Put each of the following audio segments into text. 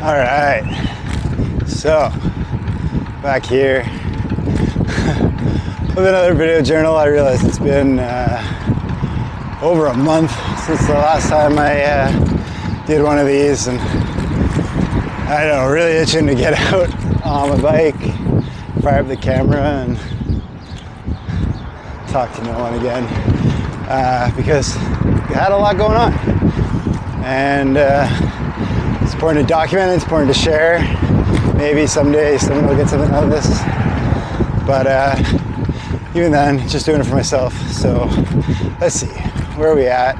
All right, so back here with another video journal. I realize it's been over a month since the last time I did one of these, and I don't know, really itching to get out on my bike, fire up the camera, and talk to no one again because I had a lot going on, and it's important to document, it's important to share. Maybe someday someone will get something out of this, but even then, just doing it for myself. So let's see, where are we at?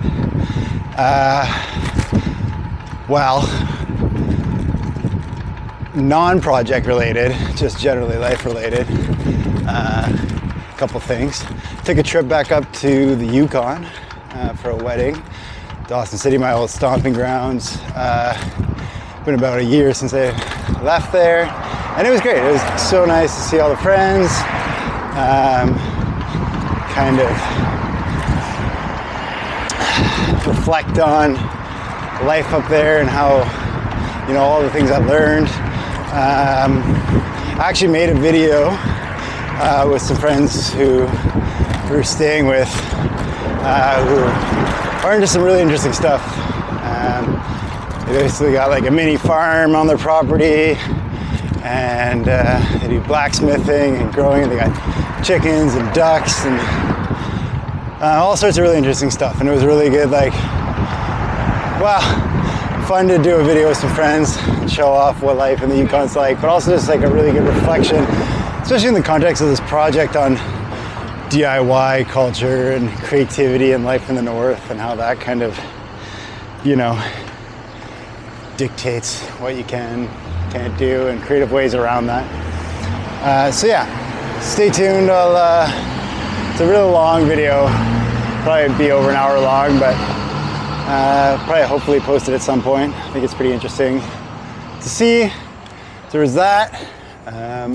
Well, non-project related, just generally life related. A couple things. Took a trip back up to the Yukon for a wedding. Dawson City, my old stomping grounds. Been about a year since I left there, and it was great. It was so nice to see all the friends, kind of reflect on life up there and how, you know, all the things I've learned. I actually made a video with some friends who we were staying with, who are into some really interesting stuff. They basically got like a mini farm on their property, and they do blacksmithing and growing, and they got chickens and ducks and all sorts of really interesting stuff. And it was really good, like, well, fun to do a video with some friends and show off what life in the Yukon's like, but also just like a really good reflection, especially in the context of this project on DIY culture and creativity and life in the North, and how that kind of, you know, dictates what you can't do, and creative ways around that. So yeah, stay tuned. It's a really long video, probably be over an hour long, but probably hopefully posted at some point. I think it's pretty interesting to see. There was that. I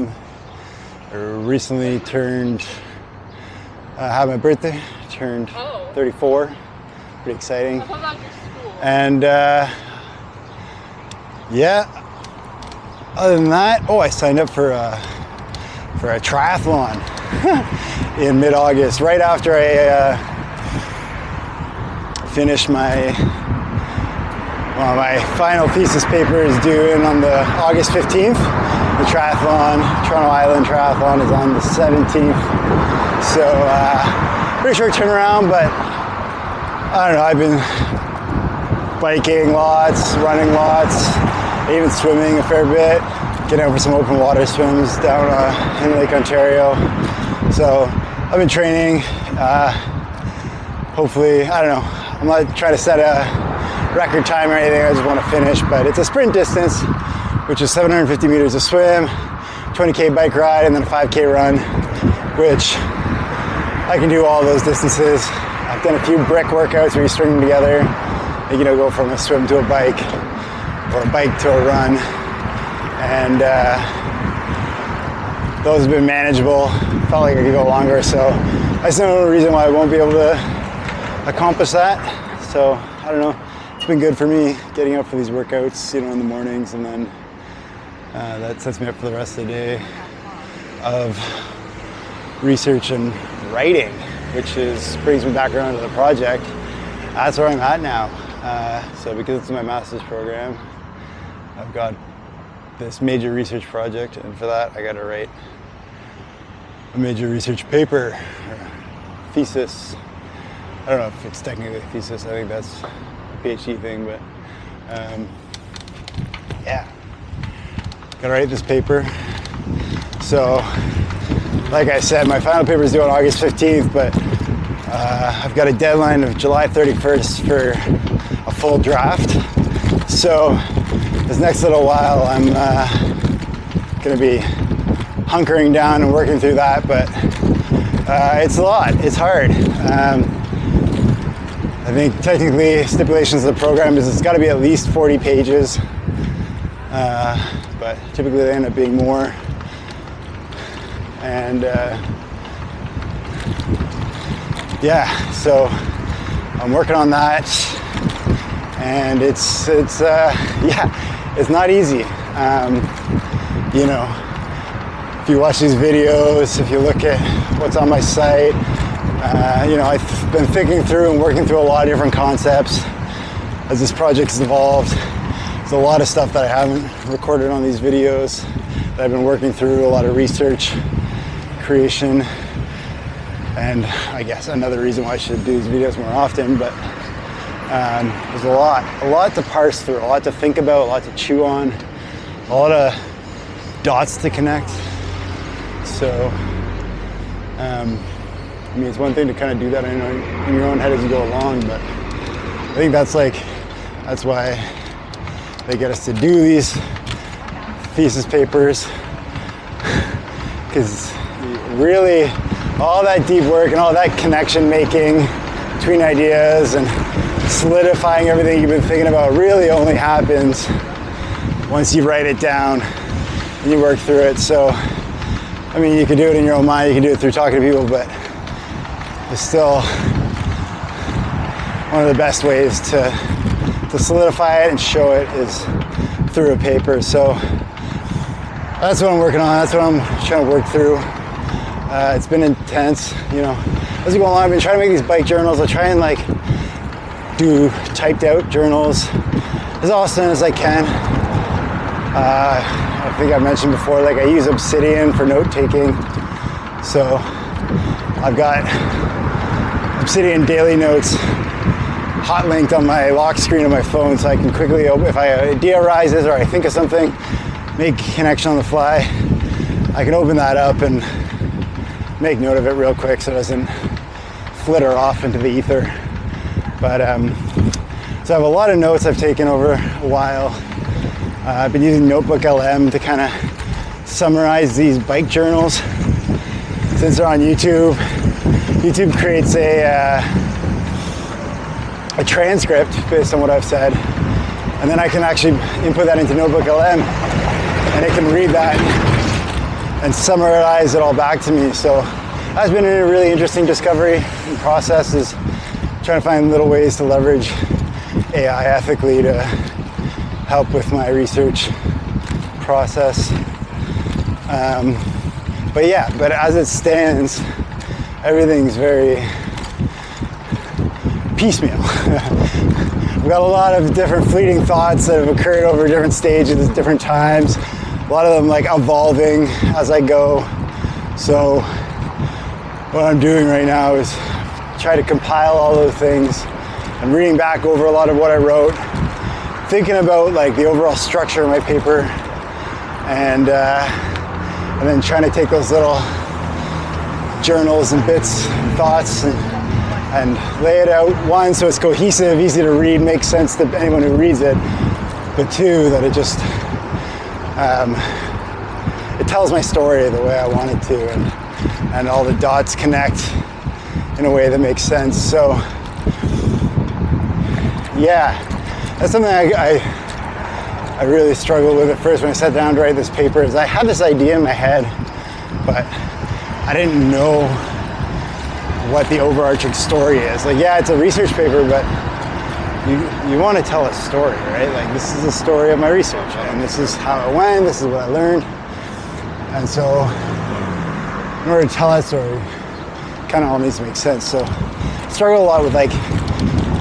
recently had my birthday, turned 34, pretty exciting. How about your school? And yeah, other than that, I signed up for a triathlon in mid-August, right after I finished my final thesis paper is due in on the August 15th. The triathlon, Toronto Island Triathlon, is on the 17th. So pretty short turnaround, but I don't know, I've been biking lots, running lots, even swimming a fair bit, getting out for some open water swims down in Lake Ontario. So I've been training. Hopefully, I don't know, I'm not trying to set a record time or anything, I just want to finish, but it's a sprint distance, which is 750 meters of swim, 20K bike ride, and then a 5K run, which I can do all those distances. I've done a few brick workouts where you string them together, you know, go from a swim to a bike, or a bike to a run, and those have been manageable. Felt like I could go longer, so I see no reason why I won't be able to accomplish that. So I don't know, it's been good for me getting up for these workouts, you know, in the mornings, and then that sets me up for the rest of the day of research and writing, which brings me back around to the project. That's where I'm at now. So because it's my master's program, I've got this major research project, and for that I got to write a major research paper, or thesis. I don't know if it's technically a thesis, I think that's a PhD thing, but yeah, gotta write this paper. So like I said, my final paper is due on August 15th, but I've got a deadline of July 31st for a full draft. So this next little while, I'm gonna be hunkering down and working through that, but it's a lot, it's hard. I think technically stipulations of the program is it's gotta be at least 40 pages, but typically they end up being more. And yeah, so I'm working on that, and it's yeah, it's not easy. You know, if you watch these videos, if you look at what's on my site, you know, I've been thinking through and working through a lot of different concepts as this project has evolved. There's a lot of stuff that I haven't recorded on these videos that I've been working through, a lot of research, creation, and I guess another reason why I should do these videos more often, but there's a lot to parse through, a lot to think about, a lot to chew on, a lot of dots to connect. So, I mean, it's one thing to kind of do that in your own head as you go along, but I think that's why they get us to do these thesis papers, because really all that deep work and all that connection making between ideas and solidifying everything you've been thinking about really only happens once you write it down and you work through it. So, I mean, you can do it in your own mind, you can do it through talking to people, but it's still one of the best ways to solidify it and show it is through a paper. So that's what I'm working on. That's what I'm trying to work through. It's been intense, you know. As you go along, I've been trying to make these bike journals. I try and like do typed out journals as often as I can. I think I mentioned before, like I use Obsidian for note taking. So I've got Obsidian daily notes hot linked on my lock screen of my phone, so I can quickly open, if an idea arises or I think of something, make a connection on the fly, I can open that up and make note of it real quick so it doesn't flitter off into the ether. But so I have a lot of notes I've taken over a while. I've been using Notebook LM to kind of summarize these bike journals. Since they're on YouTube, YouTube creates a transcript based on what I've said, and then I can actually input that into Notebook LM, and it can read that and summarize it all back to me. So that's been a really interesting discovery and process, is trying to find little ways to leverage AI ethically to help with my research process. But as it stands, everything's very piecemeal. I've got a lot of different fleeting thoughts that have occurred over different stages at different times. A lot of them like evolving as I go. So what I'm doing right now is try to compile all those things. I'm reading back over a lot of what I wrote, thinking about like the overall structure of my paper, and then trying to take those little journals and bits and thoughts and lay it out, one, so it's cohesive, easy to read, makes sense to anyone who reads it, but two, that it just it tells my story the way I want it to, and all the dots connect in a way that makes sense. So yeah, that's something I really struggled with at first when I sat down to write this paper. Is I had this idea in my head, but I didn't know what the overarching story is. Like, yeah, it's a research paper, but you want to tell a story, right? Like, this is the story of my research, and this is how it went, this is what I learned. And so in order to tell that story, it kind of all needs to make sense. So I struggle a lot with like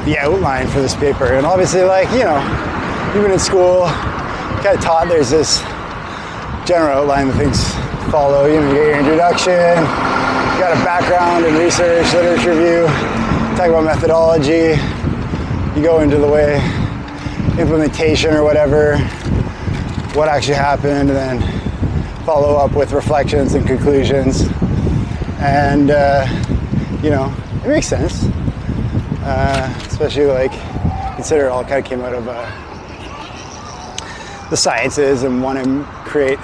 the outline for this paper. And obviously, like, you know, even in school, kind of taught there's this general outline that things follow. You know, you get your introduction, you got a background in research, literature review, talk about methodology, you go into the way, implementation or whatever, what actually happened, and then follow up with reflections and conclusions. And, you know, it makes sense. Especially like, consider it all kind of came out of the sciences and want to create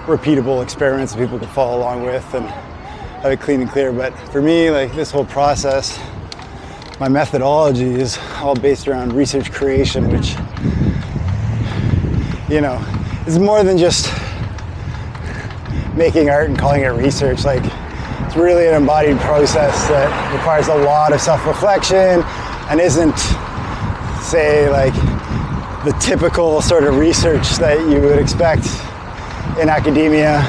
repeatable experiments that people can follow along with and have it clean and clear. But for me, like this whole process, my methodology is all based around research creation, which, you know, is more than just making art and calling it research. Like, it's really an embodied process that requires a lot of self-reflection and isn't, say, like the typical sort of research that you would expect in academia.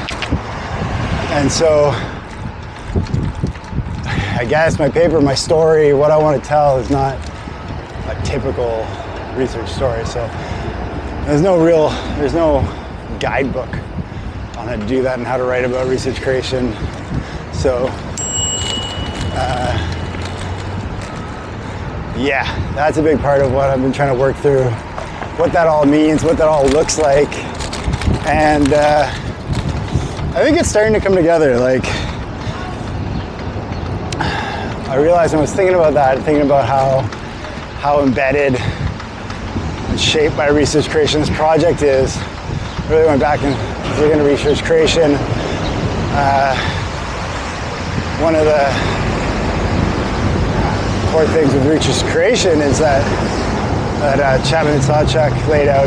And so I guess my paper, my story, what I want to tell is not a typical research story. So there's no guidebook on how to do that and how to write about research creation. So yeah, that's a big part of what I've been trying to work through, what that all means, what that all looks like. And I think it's starting to come together. Like, I realized when I was thinking about that, thinking about how embedded and shaped by research creation this project is. I really went back and was looking at research creation. One of the core things with research creation is that Chapman and Sawchuk laid out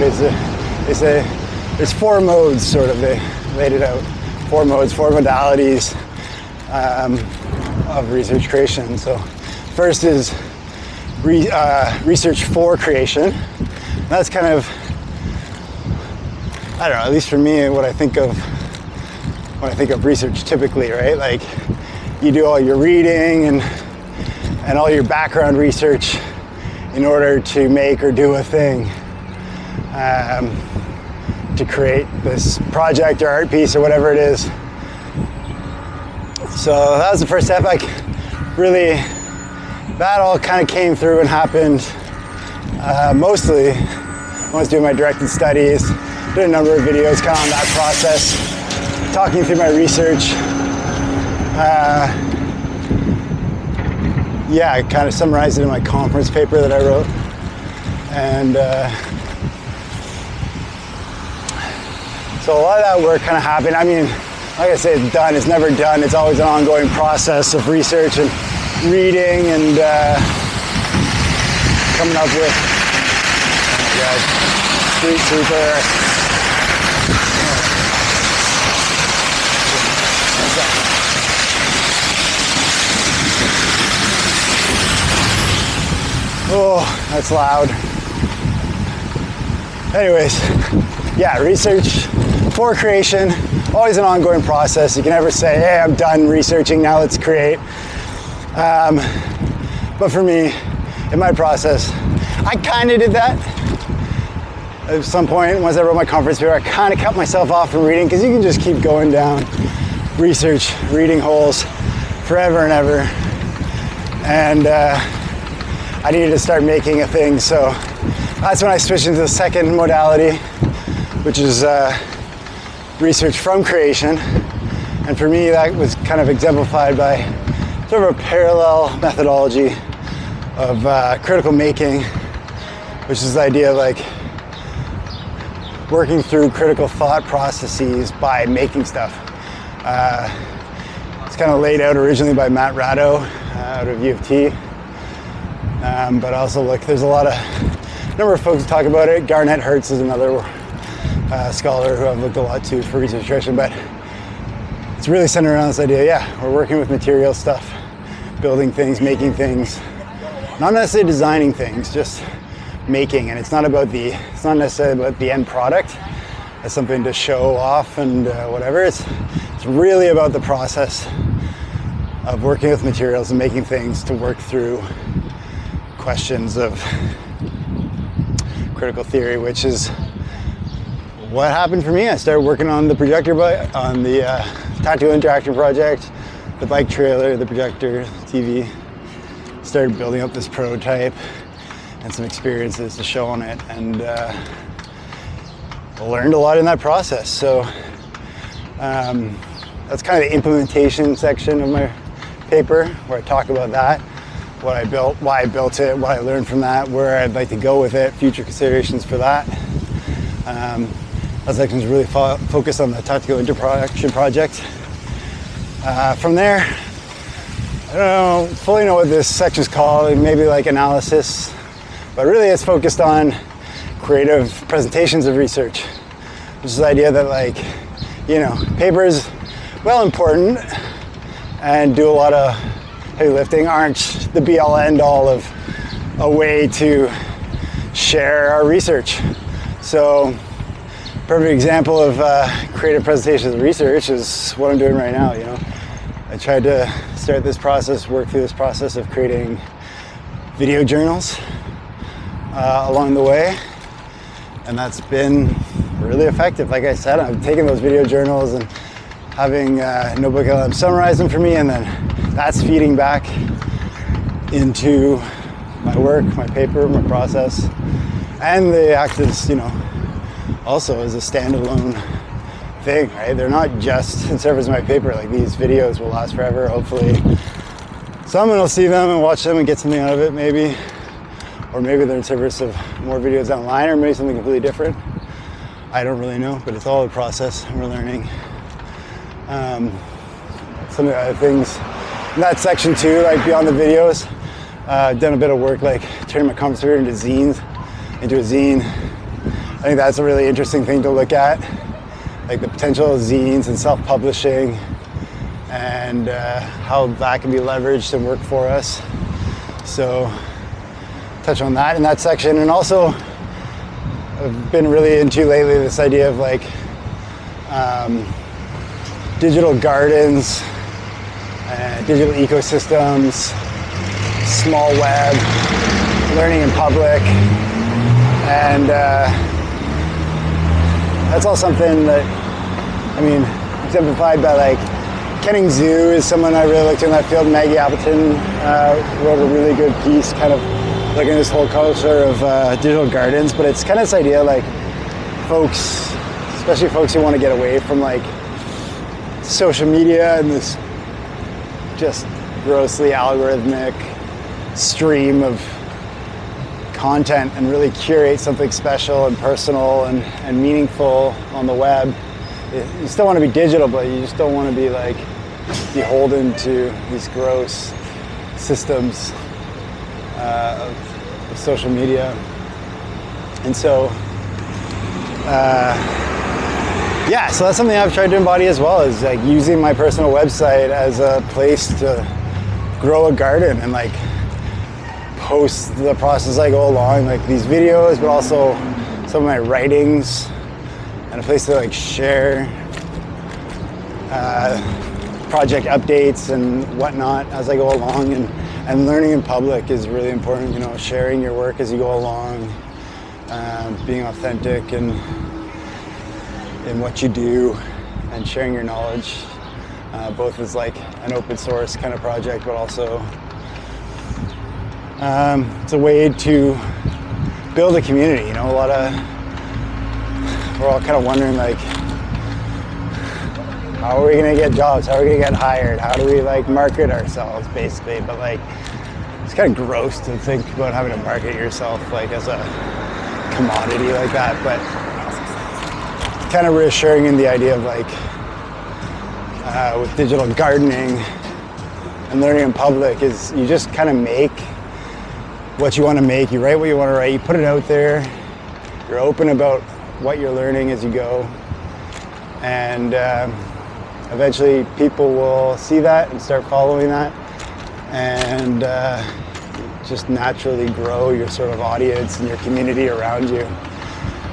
there's 4 modes, sort of. They laid it out, 4 modes, 4 modalities of research creation. So first is research for creation. That's kind of, I don't know, at least for me, what I think of when I think of research typically, right? Like, you do all your reading and all your background research in order to make or do a thing, to create this project or art piece or whatever it is. So that was the first step. Like, really, that all kind of came through and happened mostly when I was doing my directed studies. Did a number of videos kind of on that process, talking through my research. Yeah, I kind of summarized it in my conference paper that I wrote. And so a lot of that work kind of happened. I mean, like I say, it's done. It's never done. It's always an ongoing process of research and reading and coming up with, oh my God, street sweeper. Oh, that's loud. Anyways, yeah, research for creation, always an ongoing process. You can never say, hey, I'm done researching, now let's create. But for me, in my process, I kind of did that. At some point, once I wrote my conference paper, I kind of cut myself off from reading, because you can just keep going down research, reading holes forever and ever. And I needed to start making a thing, so that's when I switched into the second modality, which is research from creation. And for me, that was kind of exemplified by sort of a parallel methodology of critical making, which is the idea of like working through critical thought processes by making stuff. It's kind of laid out originally by Matt Ratto out of U of T. But also, look, there's a number of folks who talk about it. Garnett Hertz is another scholar who I've looked a lot to for research creation, but it's really centered around this idea, yeah, we're working with material stuff, building things, making things, not necessarily designing things, just making. And it's not necessarily about the end product as something to show off and whatever. It's really about the process of working with materials and making things to work through questions of critical theory, which is what happened for me. I started working on the projector, on the tactical interaction project, the bike trailer, the projector, TV. Started building up this prototype and some experiences to show on it, and learned a lot in that process. So that's kind of the implementation section of my paper, where I talk about that. What I built, why I built it, what I learned from that, where I'd like to go with it, future considerations for that. That section is really focused on the tactical interaction project. From there, I don't fully know what this section's called, maybe like analysis, but really it's focused on creative presentations of research, which is the idea that, like, you know, papers, well, important and do a lot of heavy lifting, aren't the be all end all of a way to share our research. So, perfect example of creative presentations and research is what I'm doing right now. You know, I tried to start this process, work through this process of creating video journals along the way, and that's been really effective. Like I said, I'm taking those video journals and having a notebook LM summarize them for me, and then that's feeding back into my work, my paper, my process, and they act as, you know, also as a standalone thing, right? They're not just in service of my paper. Like, these videos will last forever, hopefully. Someone will see them and watch them and get something out of it, maybe. Or maybe they're in service of more videos down the line, or maybe something completely different. I don't really know, but it's all a process, and we're learning. Some of the other things in that section too, like beyond the videos, I've done a bit of work like turning my conference into a zine. I think that's a really interesting thing to look at, like the potential of zines and self-publishing, and how that can be leveraged and work for us. So touch on that in that section. And also I've been really into lately this idea of like digital gardens, digital ecosystems, small web, learning in public, and that's all something that, I mean, exemplified by like Kenning Zhu is someone I really looked to in that field. Maggie Appleton wrote a really good piece kind of looking at this whole culture of digital gardens, but it's kind of this idea like folks, especially folks who want to get away from like social media and this just grossly algorithmic stream of content, and really curate something special and personal and meaningful on the web. You still want to be digital, but you just don't want to be like beholden to these gross systems of social media. And so yeah, so that's something I've tried to embody as well, is like using my personal website as a place to grow a garden and like post the process I go along, like these videos, but also some of my writings, and a place to like share project updates and whatnot as I go along. And learning in public is really important, you know, sharing your work as you go along, being authentic in what you do, and sharing your knowledge, both as like an open source kind of project, but also it's a way to build a community. You know, we're all kind of wondering like, how are we gonna get jobs? How are we gonna get hired? How do we like market ourselves, basically? But like, it's kind of gross to think about having to market yourself like as a commodity like that. But kind of reassuring in the idea of like, with digital gardening and learning in public, is you just kind of make what you want to make. You write what you want to write. You put it out there. You're open about what you're learning as you go, and eventually people will see that and start following that, and just naturally grow your sort of audience and your community around you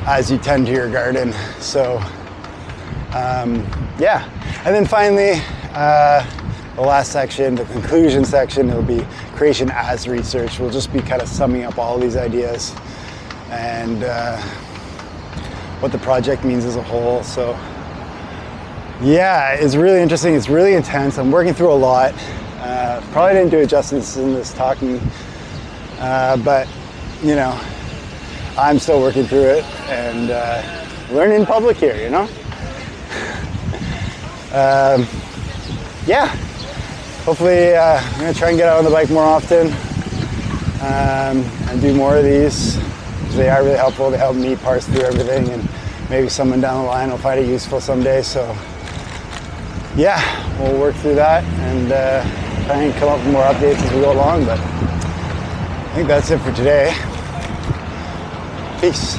as you tend to your garden. So yeah, and then finally the last section, the conclusion section, it'll be creation as research. We'll just be kind of summing up all these ideas and what the project means as a whole. So yeah, it's really interesting. It's really intense. I'm working through a lot. Probably didn't do it justice in this talking, but you know, I'm still working through it and learning in public here, you know? Yeah, hopefully I'm gonna try and get out on the bike more often and do more of these. They are really helpful. They help me parse through everything, and maybe someone down the line will find it useful someday. So yeah, we'll work through that and try and come up with more updates as we go along. But I think that's it for today. Peace.